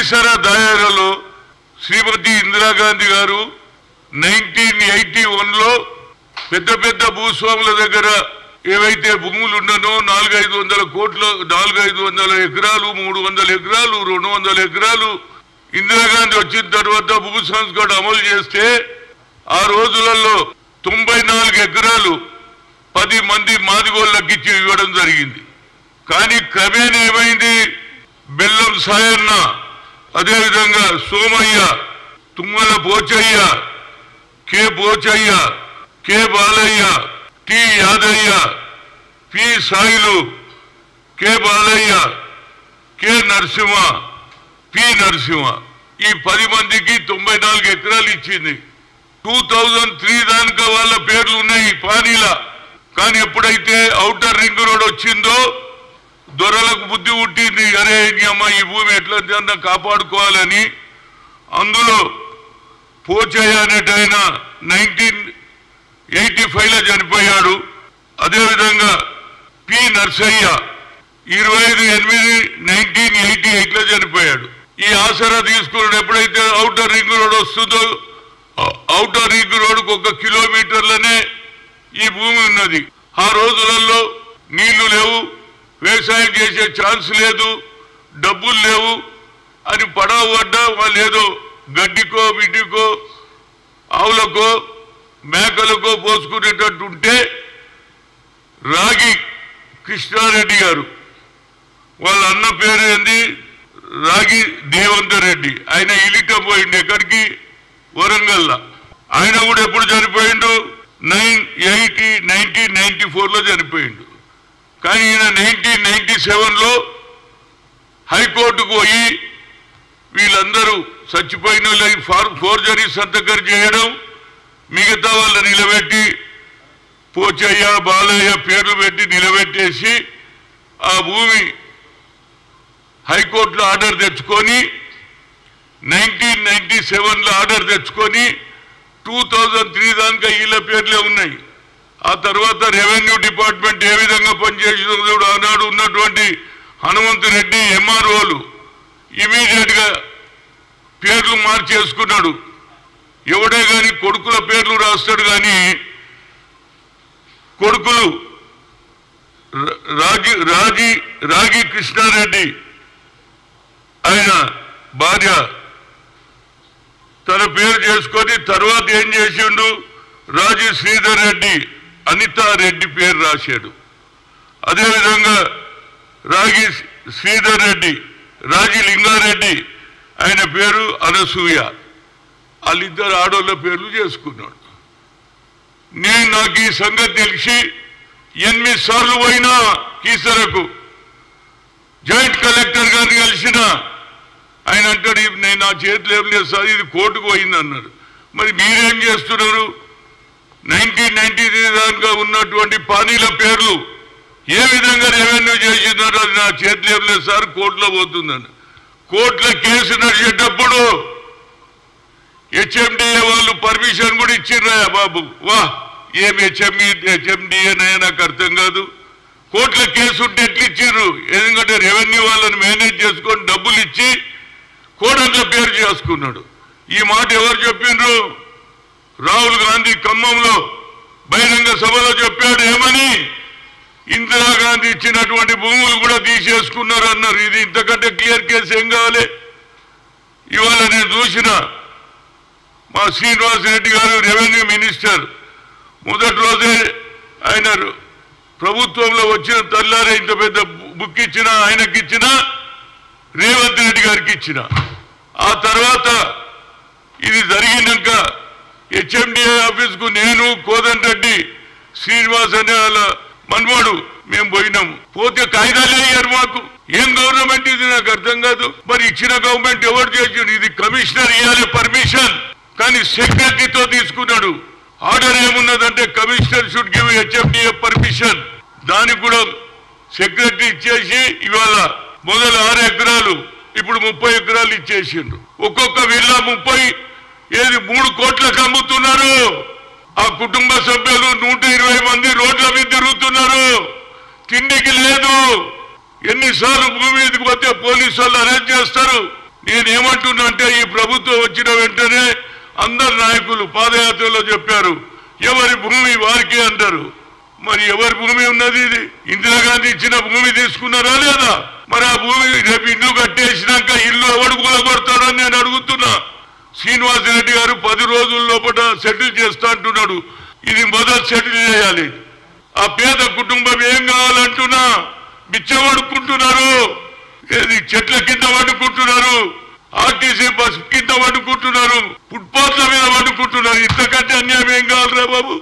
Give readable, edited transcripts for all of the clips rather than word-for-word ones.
కీసర దాయరలో శ్రీమతి ఇందిరాగాంధీ గారు 1981లో పెద్ద పెద్ద భూస్వాముల దగ్గర ఏవైతే భూములు ఉన్ననో 400-500 కోట్ల 400-500 ఎకరాలు 300 ఎకరాలు 200 ఎకరాలు ఇందిరాగాంధీ వచ్చిన తర్వాత భూ సంస్కరణ అమలు చేస్తే ఆ రోజులలో 94 ఎకరాలు 10 మంది మాదిగోళ్ళకి ఇవ్వడం జరిగింది. కానీ క్రమేణా ఏమైంది, బెల్లం సాయన్న, అదేవిధంగా Somayya, Tummala Pochayya, K Pochayya, K Balayya, T Yadayya, P Sailu, K Balayya, K Narasimha, P Narasimha ఈ 10 మందికి 94 ఎకరాలు ఇచ్చింది. 2003 దానికా వాళ్ళ పేర్లు ఉన్నాయి పానీలా. కానీ ఎప్పుడైతే ఔటర్ రింగ్ రోడ్ వచ్చిందో దొరలకు బుద్ధి పుట్టింది, అరే అమ్మ ఈ భూమి ఎట్లా కాపాడుకోవాలని. అందులో పోచయ్య అనేటైన 1985లో చనిపోయాడు. అదేవిధంగా పి నర్సయ్య 25/8/1988లో చనిపోయాడు. ఈ ఆసరా తీసుకున్నాడు. ఎప్పుడైతే ఔటర్ రింగ్ రోడ్ వస్తుందో ఔటర్ రింగ్ రోడ్కు 1 కిలోమీటర్లనే ఈ భూమి ఉన్నది. ఆ రోజులలో నీళ్లు లేవు, వ్యవసాయం చేసే ఛాన్స్ లేదు, డబ్బులు లేవు అని పడవ పడ్డా వాళ్ళు ఏదో గడ్డికో బిడ్డికో ఆవులకో మేకలకో పోసుకునేటట్టు ఉంటే రాగి కృష్ణారెడ్డి గారు, వాళ్ళ అన్న పేరు ఏంది రాగి దేవంతర్ రెడ్డి, ఆయన ఇలిటం పోయిండు ఎక్కడికి, వరంగల్లా. ఆయన కూడా ఎప్పుడు చనిపోయిండు, 1994లో చనిపోయిండు. కానీ ఈయన 1997లో హైకోర్టుకు పోయి వీళ్ళందరూ చచ్చిపోయిన వాళ్ళకి ఫోర్జరీ సంతకం చేయడం, మిగతా వాళ్ళ నిలబెట్టి పోచయ్య బాలయ్య పేర్లు పెట్టి నిలబెట్టేసి ఆ భూమి హైకోర్టులో ఆర్డర్ తెచ్చుకొని 1997లో ఆర్డర్ తెచ్చుకొని 2003 దానికా వీళ్ళ పేర్లే ఉన్నాయి. ఆ తర్వాత రెవెన్యూ డిపార్ట్మెంట్ ఏ విధంగా పనిచేసిందో ఆనాడు ఉన్నటువంటి హనుమంతు రెడ్డి ఎంఆర్ఓలు ఇమీడియట్ గా పేర్లు మార్చేసుకున్నాడు. ఎవడే గాని కొడుకుల పేర్లు రాస్తాడు, కానీ కొడుకులు రాగి కృష్ణారెడ్డి ఆయన భార్య తన పేరు చేసుకొని తర్వాత ఏం చేసిండు, రాజీ శ్రీధర్ రెడ్డి అనితా రెడ్డి పేరు రాశాడు. అదేవిధంగా రాగి శ్రీధర్ రెడ్డి రాజీ లింగారెడ్డి ఆయన పేరు అనసూయ, వాళ్ళిద్దరు ఆడోళ్ళ పేర్లు చేసుకున్నాడు. నాకు ఈ సంగతి తెలిసి 8 సార్లు పోయినా కీసరకు జాయింట్ కలెక్టర్ గారిని కలిసిన ఆయన అంటాడు, నేను నా చేతులు ఏం లేదు సార్, ఇది కోర్టుకు పోయింది అన్నాడు. మరి మీరేం చేస్తున్నారు, 1993 దాకా ఉన్నటువంటి పానీల పేర్లు ఏ విధంగా రెవెన్యూ చేసినారో అది నా చేతులు ఏం లేదు సార్, కోర్టులో పోతుందని. కోర్టులో కేసు నడిచేటప్పుడు హెచ్ఎండిఏ వాళ్ళు పర్మిషన్ కూడా ఇచ్చిర్రా బాబు. వా ఏం హెచ్ఎండిఏనయ్యా నాకు అర్థం కాదు. కోర్టులో కేసు ఉంటే ఎట్లు ఇచ్చిర్రు, ఎందుకంటే రెవెన్యూ వాళ్ళని మేనేజ్ చేసుకొని డబ్బులు ఇచ్చి కోర్టులో పేరు చేసుకున్నాడు. ఈ మాట ఎవరు చెప్పిండ్రు, రాహుల్ గాంధీ ఖమ్మంలో బహిరంగ సభలో చెప్పాడు. ఏమని, ఇందిరాగాంధీ ఇచ్చినటువంటి భూములు కూడా తీసేసుకున్నారు అన్నారు. ఇది ఇంతకంటే క్లియర్ కేసు ఏం కావాలి. ఇవాళ నేను చూసిన మా శ్రీనివాస్ రెడ్డి గారు రెవెన్యూ మినిస్టర్ మొదటి రోజే ఆయన ప్రభుత్వంలో వచ్చిన తల్లారే ఇంత పెద్ద బుక్ ఇచ్చిన ఆయనకి ఇచ్చిన, రేవంత్ రెడ్డి గారికి ఇచ్చిన. ఆ తర్వాత ఇది జరిగినాక హెచ్ఎండిఏ ఆఫీస్కు నేను కోదండ రెడ్డి శ్రీనివాస్ అనే వాళ్ళ మనవాడు మేము పోయినాము. పోతే కాయిదాలే అయ్యారు మాకు. ఏం గవర్నమెంట్ ఇది నాకు అర్థం కాదు. మరి ఇచ్చిన గవర్నమెంట్ ఎవరు చేసిండు, ఇది కమిషనర్ ఇవ్వాలి పర్మిషన్, కానీ సెక్రటరీతో తీసుకున్నాడు. ఆర్డర్ ఏమున్నదంటే commissioner should give HMDA permission. దానికి కూడా సెక్రటరీ ఇచ్చేసి ఇవాళ మొదలు 6 ఎకరాలు ఇప్పుడు 30 ఎకరాలు ఇచ్చేసిండ్రు. ఒక్కొక్క విల్లా 3 కోట్లకు అమ్ముతున్నారు. ఆ కుటుంబ సభ్యులు 120 మంది రోడ్ల మీద తిరుగుతున్నారు. తిండికి లేదు. ఎన్నిసార్లు భూమి మీదకి పోతే పోలీసు వాళ్ళు అరెస్ట్ చేస్తారు. నేనేమంటున్నా అంటే ఈ ప్రభుత్వం వచ్చిన వెంటనే అందరు నాయకులు పాదయాత్రలో చెప్పారు ఎవరి భూమి వారికే అంటారు. మరి ఎవరి భూమి ఉన్నది? ఇది ఇందిరాగాంధీ ఇచ్చిన భూమి తీసుకున్నారా లేదా? మరి ఆ భూమి రేపు ఇల్లు కట్టేసినాక ఇల్లు ఎవడు కూలగొడతాడని నేను అడుగుతున్నా. శ్రీనివాసరెడ్డి గారు 10 రోజుల లోపల సెటిల్ చేస్తా అంటున్నాడు. ఇది మొదలు సెటిల్ చేయాలి. ఆ పేద కుటుంబం ఏం కావాలంటున్నా బిచ్చవడుకుంటున్నారు, ఏది చెట్ల కింద వండుకుంటున్నారు, ఆర్టీసీ బస్ కింద వండుకుంటున్నారు, ఫుట్పాత్ల మీద వండుకుంటున్నారు. ఇంతకంటే అన్యాయం ఏం కావాలరా బాబు?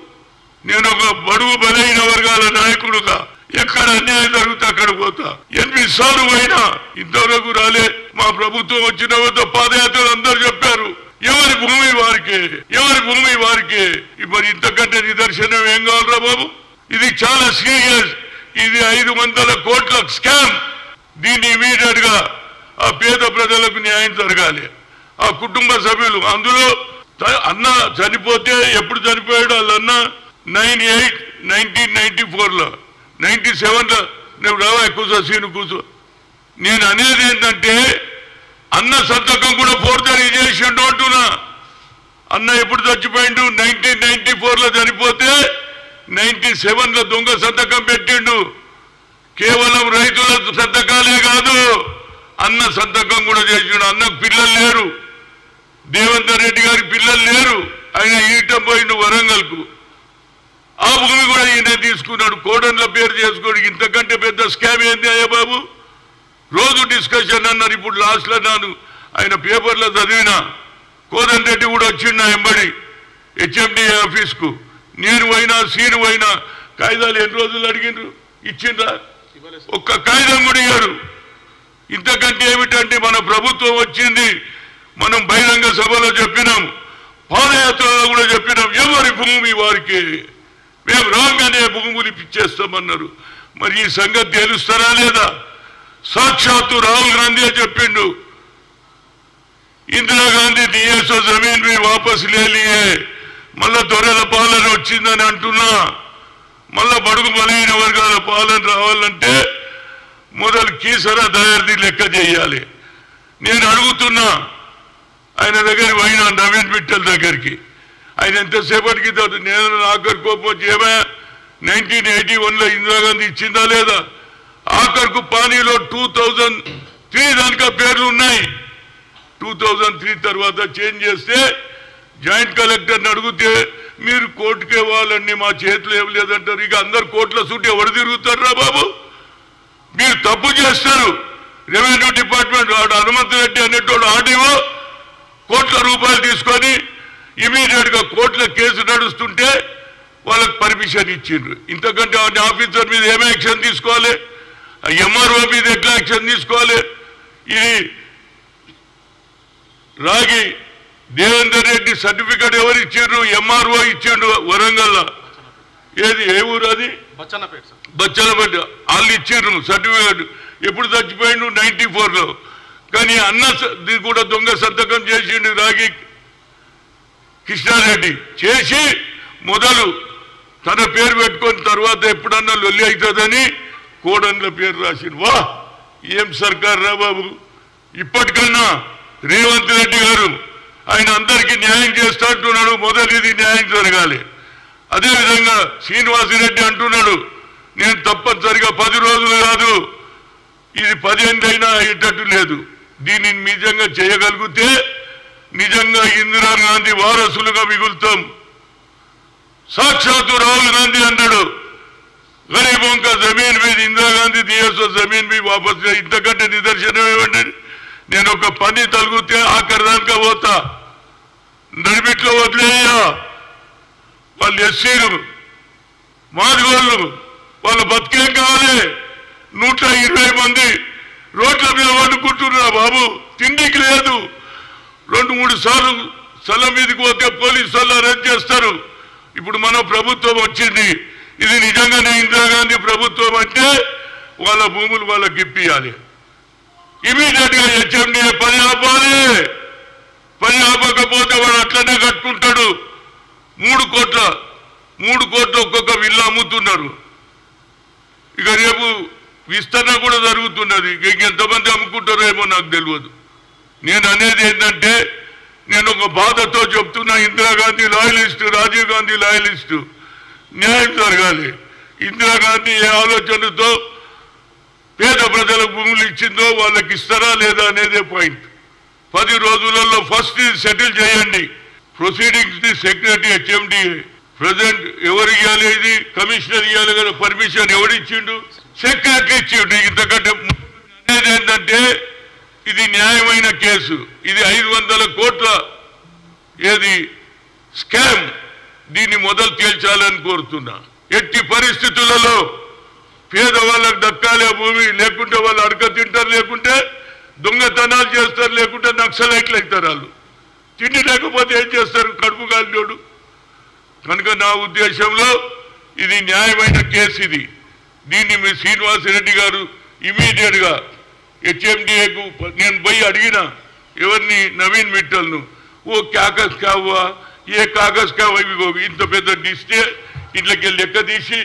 నేను ఒక బడుగు బలైన వర్గాల నాయకుడుగా ఎక్కడ అన్యాయం జరిగితే అక్కడ పోతా. 8 సార్లు పోయినా ఇంతవరకు రాలే. మా ప్రభుత్వం వచ్చిన పాదయాత్రలు అందరూ చెప్పారు ఎవరి భూమి వారికే, ఎవరి భూమి వారికే. మరి ఇంతకంటే నిదర్శనం ఏం కావాలరా బాబు? ఇది చాలా సీరియస్. ఇది 500 కోట్ల స్కామ్. దీన్ని ఇమీడియట్ గా ఆ పేద ప్రజలకు న్యాయం జరగాలి. ఆ కుటుంబ సభ్యులు అందులో అన్న చనిపోతే ఎప్పుడు చనిపోయాడు వాళ్ళన్న 1994లో 97లో నువ్వు రావా కూర్చో సీను కూర్చో. నేను అనేది ఏంటంటే అన్న సంతకం కూడా ఫోర్జరీ చేసిండు అంటున్నా. అన్న ఎప్పుడు చచ్చిపోయిండు? 1994లో చనిపోతే 97లో దొంగ సంతకం పెట్టిండు. కేవలం రైతుల సంతకాలే కాదు అన్న సంతకం కూడా చేసిండు. అన్నకు పిల్లలు లేరు, దేవేందర్ రెడ్డి గారికి పిల్లలు లేరు. ఆయన ఈటం పోయిండు వరంగల్కు. ఆ భూమి కూడా ఈయన తీసుకున్నాడు. కోడన్ల పేరు చేసుకోడు. ఇంతకంటే పెద్ద స్కామ్ ఏంది అయ్యా బాబు? రోజు డిస్కషన్ అన్నారు. ఇప్పుడు లాస్ట్లో నాను ఆయన పేపర్లో చదివిన కోదన్ రెడ్డి కూడా వచ్చిండు ఎంబడి హెచ్ఎండి ఆఫీస్కు. నేను పోయినా సీను పోయినా కాగితాలు ఎన్ని రోజులు అడిగిండ్రు? ఇచ్చిండ్రా? ఒక్క కాగితం కూడా ఇయ్యారు. ఇంతకంటే ఏమిటంటే మన ప్రభుత్వం వచ్చింది. మనం బహిరంగ సభలో చెప్పినాం, పాదయాత్రలో కూడా చెప్పినాం ఎవరి భూమి వారికి. మేము రాగానే భూములు ఇప్పించేస్తామన్నారు. మరి ఈ సంగతి తెలుస్తారా లేదా? సాక్షాత్తు రాహుల్ గాంధీ చెప్పిండు इंदिरा गांधी दिए सो जमीन भी वापस ले लिए मल्ला దొరల పాలన వచ్చిందని అంటున్నా. మళ్ళా బడుగు బలైన వర్గాల పాలన రావాలంటే మొదలు కీసరా దయార్ది లెక్క చేయాలి. నేను అడుగుతున్నా ఆయన దగ్గరికి పోయినా నవీన్ మిట్టల్ దగ్గరికి. ఆయన ఎంతసేపటికి నేను ఆఖరి కోపం వచ్చి ఏమే 1981లో ఇందిరాగాంధీ ఇచ్చిందా లేదా? ఆఖరుకు పానీలో 2003 దానికా పేర్లు ఉన్నాయి. 2003 తర్వాత చేంజ్ చేస్తే జాయింట్ కలెక్టర్ని అడిగితే మీరు కోర్టుకే వాళ్ళండి మా చేతులు ఏం లేదంటారు. ఇక అందరు కోర్టుల చుట్టూ ఎవరు తిరుగుతారు రా బాబు? మీరు తప్పు చేస్తారు. రెవెన్యూ డిపార్ట్మెంట్ వాడు హనుమంత్ రెడ్డి అనేటోడు ఆర్డీఓ కోట్ల రూపాయలు తీసుకొని ఇమీడియట్ గా కోర్టులో కేసు నడుస్తుంటే వాళ్ళకి పర్మిషన్ ఇచ్చిండ్రు. ఇంతకంటే ఆఫీసర్ మీద ఏమే యాక్షన్ తీసుకోవాలి? ఎంఆర్ఓ మీద ఎట్లా యాక్షన్ తీసుకోవాలి? ఇది రాగి దేవేందర్ రెడ్డి సర్టిఫికేట్ ఎవరు ఇచ్చిండ్రు? ఎంఆర్ఓ ఇచ్చిండు వరంగల్. ఏది ఏ ఊరు అది? బచ్చలపేట. వాళ్ళు ఇచ్చిండ్రు సర్టిఫికేట్. ఎప్పుడు చచ్చిపోయిండు? 94లో. కానీ అన్న కూడా దొంగ సంతకం చేసిండు రాగి కృష్ణారెడ్డి. చేసి మొదలు తన పేరు పెట్టుకొని తర్వాత ఎప్పుడన్నా లొల్లి అవుతుందని కోడన్ల పేరు రాసిండు. వా ఏం సర్కార్ రా బాబు! ఇప్పటికన్నా రేవంత్ రెడ్డి గారు ఆయన అందరికీ న్యాయం చేస్తా అంటున్నాడు. మొదలు ఇది న్యాయం జరగాలి. అదేవిధంగా శ్రీనివాసరెడ్డి అంటున్నాడు నేను తప్పనిసరిగా 10 రోజులు కాదు ఇది 10 ఏళ్ళైనా అయ్యేటట్టు లేదు. దీన్ని నిజంగా చేయగలిగితే నిజంగా ఇందిరాగాంధీ వారసులుగా మిగులుతాం. సాక్షాత్తు రాహుల్ గాంధీ అన్నాడు గరీబోं का जमीन भी इंदिरा गांधी दिए सो जमीन भी वापस ले. ఇంతకంటే నిదర్శనం ఏమండి? నేను ఒక పని తలుగుతే ఆఖరిదానికా పోతా, నడిమిట్లో వదిలేయ్యా. వాళ్ళు ఎస్సీలు మాదిగోళ్ళు వాళ్ళ బతికేం కావాలి? 120 మంది రోడ్ల మీద వండుకుంటున్నా బాబు. తిండికి లేదు. 2-3 సార్లు స్థలం మీదకి పోతే పోలీసు వాళ్ళు అరెస్ట్ చేస్తారు. ఇప్పుడు మన ప్రభుత్వం వచ్చింది. ఇది నిజంగానే ఇందిరాగాంధీ ప్రభుత్వం అంటే వాళ్ళ భూములు వాళ్ళకి ఇప్పియాలి. ఇమీడియట్ గా హెచ్ఎండిఏ పని ఆపాలి. పని ఆపకపోతే వాడు అట్లనే కట్టుకుంటాడు. 3 కోట్ల ఒక్కొక్క విల్లు అమ్ముతున్నారు. ఇక రేపు విస్తరణ కూడా జరుగుతున్నది. ఇంకెంతమంది అమ్ముకుంటారో ఏమో నాకు తెలియదు. నేను అనేది ఏంటంటే నేను ఒక బాధతో చెప్తున్నా, ఇందిరాగాంధీ లాయలిస్టు, రాజీవ్ గాంధీ లాయలిస్టు. న్యాయం జరగాలి. ఇందిరాగాంధీ ఏ ఆలోచనతో పేద ప్రజలకు భూములు ఇచ్చిందో వాళ్ళకి ఇస్తారా లేదా అనేదే పాయింట్. 10 రోజులలో ఫస్ట్ ఇది సెటిల్ చేయండి. ప్రొసీడింగ్స్ ని సెక్రటరీ హెచ్ఎండిఏ ప్రెసిడెంట్ ఎవరు ఇవ్వాలి, ఇది కమిషనర్ ఇవ్వాలి కదా, పర్మిషన్ ఎవరిచ్చిండు? సెక్రటరీ ఇచ్చిండు. ఇంతకంటే అనేది ఏంటంటే ఇది న్యాయమైన కేసు. ఇది 500 కోట్ల ఏది స్కామ్. దీన్ని మొదలు తేల్చాలని కోరుతున్నా. ఎట్టి పరిస్థితులలో పేదవాళ్ళకు దక్కాలి ఆ భూమి, లేకుంటే వాళ్ళు అడక తింటారు, లేకుంటే దొంగతనాలు చేస్తారు, లేకుంటే నక్సలైట్లు అవుతారు. వాళ్ళు తిండి లేకపోతే ఏం చేస్తారు? కడుపు కాలినోడు. కనుక నా ఉద్దేశంలో ఇది న్యాయమైన కేసు. ఇది దీన్ని మీ శ్రీనివాసరెడ్డి గారు ఇమీడియట్ గా హెచ్ఎండిఏకు నేను పోయి అడిగిన ఎవరిని, నవీన్ మిట్టల్ను. ఓ కాగజ్ కావా, ఏ కాగజ్ కావా, ఇవి ఇంత పెద్ద డిస్టే ఇట్లకి లెక్క తీసి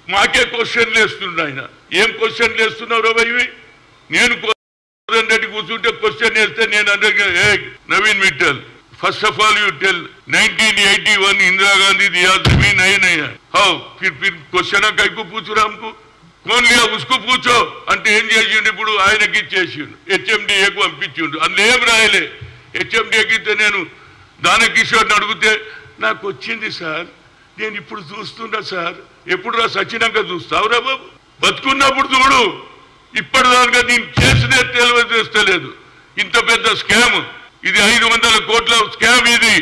మాకే క్వశ్చన్లు వేస్తుండ్రు. ఆయన ఏం క్వశ్చన్లు వేస్తున్నారో ఇవి? నేను రెడ్డి కూర్చుంటే క్వశ్చన్ వేస్తే నేను అంటే Naveen Mittal, first of all you tell 1981 Indira Gandhi दिया जमीन है नहीं है, हाउ फिर क्वेश्चन कई को पूछ रहा हमको, कौन लिया उसको पूछो అంటే ఏం చేసిండు? ఇప్పుడు ఆయనకి ఇచ్చేసిండు, హెచ్ఎండిఏకు పంపించిండు. అందులో ఏం రాయలే. హెచ్ఎండిఏకి ఇస్తే నేను దానకిషోర్ని అడిగితే నాకు వచ్చింది సార్, నేను ఇప్పుడు చూస్తున్నా సార్. ఎప్పుడు రా సచ్చినాక చూస్తావురా బాబు? బతుకున్నప్పుడు చూడు. ఇప్పటిదాకా నేను చేసినే తెలియజేస్తలేదు. ఇంత పెద్ద స్కామ్ ఇది, 500 కోట్ల స్కామ్ ఇది.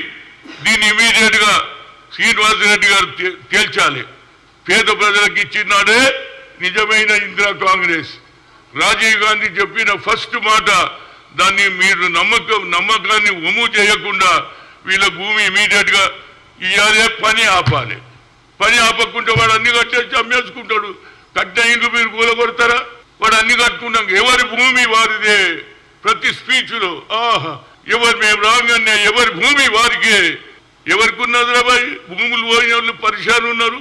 దీన్ని ఇమీడియట్ గా శ్రీనివాసరెడ్డి గారు తేల్చాలి. పేద ప్రజలకు ఇచ్చినాడే నిజమైన ఇందిరా కాంగ్రెస్. రాజీవ్ గాంధీ చెప్పిన ఫస్ట్ మాట, దాన్ని మీరు నమ్మకాన్ని ఒమ్ము చేయకుండా వీళ్ళ భూమి ఇమీడియట్ గా ఇవ్వాలి, పని ఆపాలి. పని ఆపకుంటే వాడు అన్ని కట్టేసి అమ్మేసుకుంటాడు. కట్టిన ఇండ్లు మీరు కూలగొడతారా? వాడు అన్ని కట్టుకున్నాక ఎవరి భూమి వారిదే. ప్రతి స్పీచ్లో ఆహా ఎవరు మేము రాగానే ఎవరి భూమి వారికే. ఎవరికి ఉన్నది రా భూములు పోయిన వాళ్ళు పరిశాన్ ఉన్నారు.